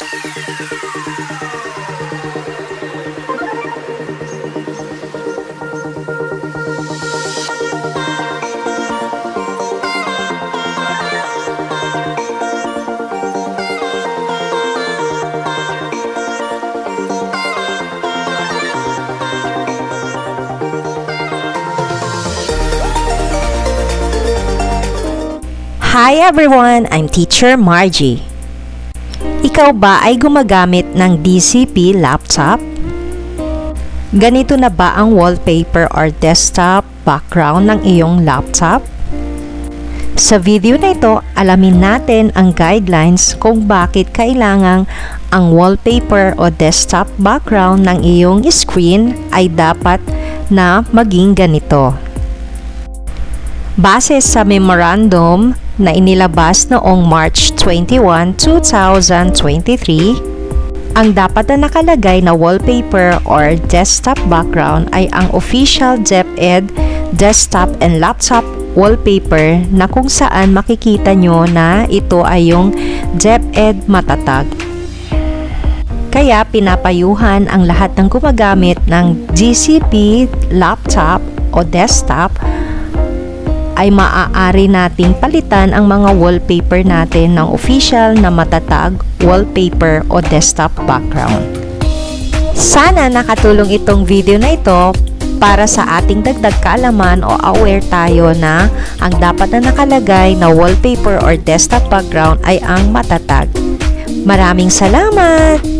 Hi everyone! I'm Teacher Margie. Ikaw ba ay gumagamit ng DCP laptop? Ganito na ba ang wallpaper or desktop background ng iyong laptop? Sa video na ito, alamin natin ang guidelines kung bakit kailangang ang wallpaper o desktop background ng iyong screen ay dapat na maging ganito. Base sa memorandum na inilabas noong March 21, 2023, ang dapat na nakalagay na wallpaper or desktop background ay ang official DepEd desktop and laptop wallpaper na kung saan makikita nyo na ito ay yung DepEd matatag. Kaya pinapayuhan ang lahat ng gumagamit ng DCP laptop o desktop ay maaari nating palitan ang mga wallpaper natin ng official na matatag wallpaper o desktop background. Sana nakatulong itong video na ito para sa ating dagdag kaalaman o aware tayo na ang dapat na nakalagay na wallpaper or desktop background ay ang matatag. Maraming salamat!